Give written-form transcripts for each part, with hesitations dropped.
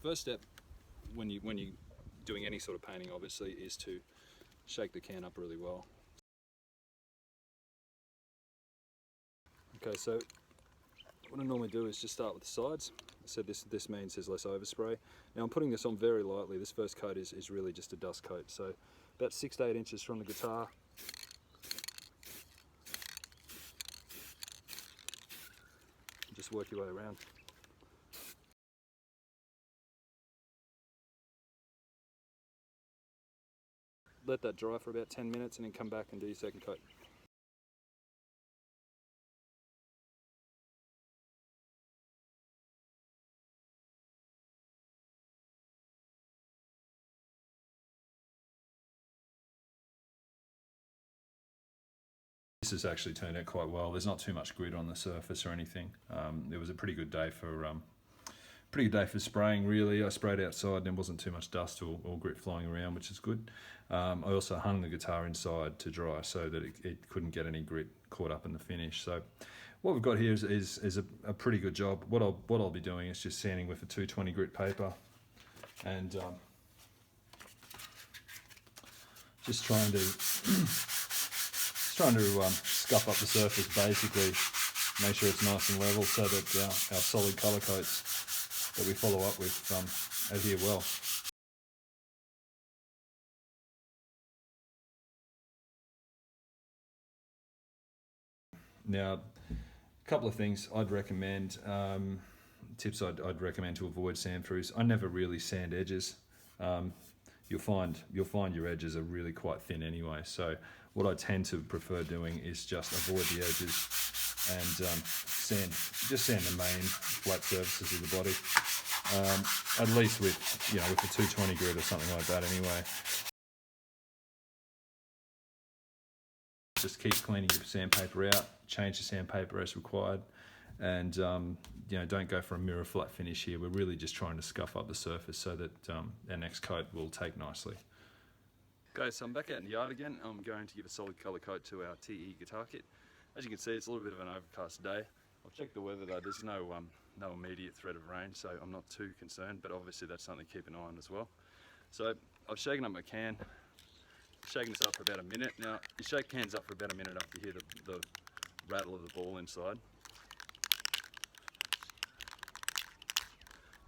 First step when you're doing any sort of painting, obviously, is to shake the can up really well. Okay, so what I normally do is just start with the sides. So this means there's less overspray. Now I'm putting this on very lightly. This first coat is really just a dust coat. So about 6 to 8 inches from the guitar. Just work your way around. Let that dry for about 10 minutes and then come back and do your second coat. This has actually turned out quite well. There's not too much grit on the surface or anything. It was a pretty good day for spraying, really. I sprayed outside and there wasn't too much dust or grit flying around, which is good. I also hung the guitar inside to dry so that it couldn't get any grit caught up in the finish. So what we've got here is a pretty good job. What I'll be doing is just sanding with a 220 grit paper and just trying to scuff up the surface, basically make sure it's nice and level so that our solid colour coats that we follow up with adhere well. Now, a couple of things I'd recommend, tips I'd recommend to avoid sand throughs. I never really sand edges. You'll find your edges are really quite thin anyway. So what I tend to prefer doing is just avoid the edges and sand the main flat surfaces of the body. At least with a 220 grit or something like that anyway. Just keep cleaning your sandpaper out, change the sandpaper as required, and don't go for a mirror flat finish here. We're really just trying to scuff up the surface so that our next coat will take nicely. Okay, so I'm back out in the yard again. I'm going to give a solid colour coat to our TE guitar kit. As you can see, it's a little bit of an overcast day. I've checked the weather though, there's no immediate threat of rain, so I'm not too concerned, but obviously that's something to keep an eye on as well. So I've shaken up my can, shaking this up for about a minute. Now, you shake cans up for about a minute after you hear the rattle of the ball inside.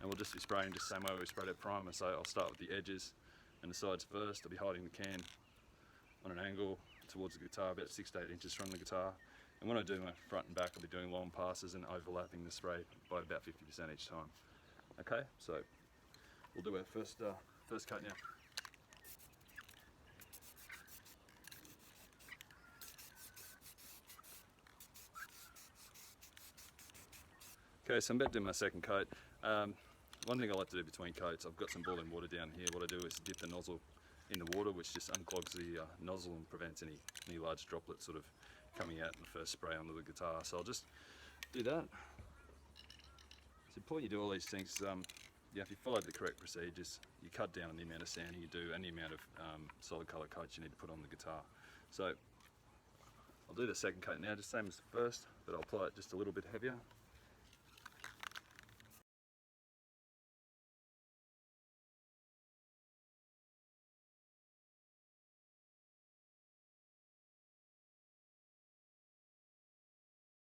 And we'll just be spraying just the same way we sprayed our primer. So I'll start with the edges and the sides first. I'll be holding the can on an angle towards the guitar, about 6 to 8 inches from the guitar. And when I do my front and back, I'll be doing long passes and overlapping the spray by about 50% each time. Okay, so we'll do our first coat now. Okay, so I'm about to do my second coat. One thing I like to do between coats, I've got some boiling water down here. What I do is dip the nozzle in the water, which just unclogs the nozzle and prevents any large droplets sort of coming out in the first spray onto the guitar. So I'll just do that. It's important you do all these things. If you follow the correct procedures, you cut down on the amount of sanding you do and the amount of solid colour coats you need to put on the guitar. So I'll do the second coat now, just same as the first, but I'll apply it just a little bit heavier.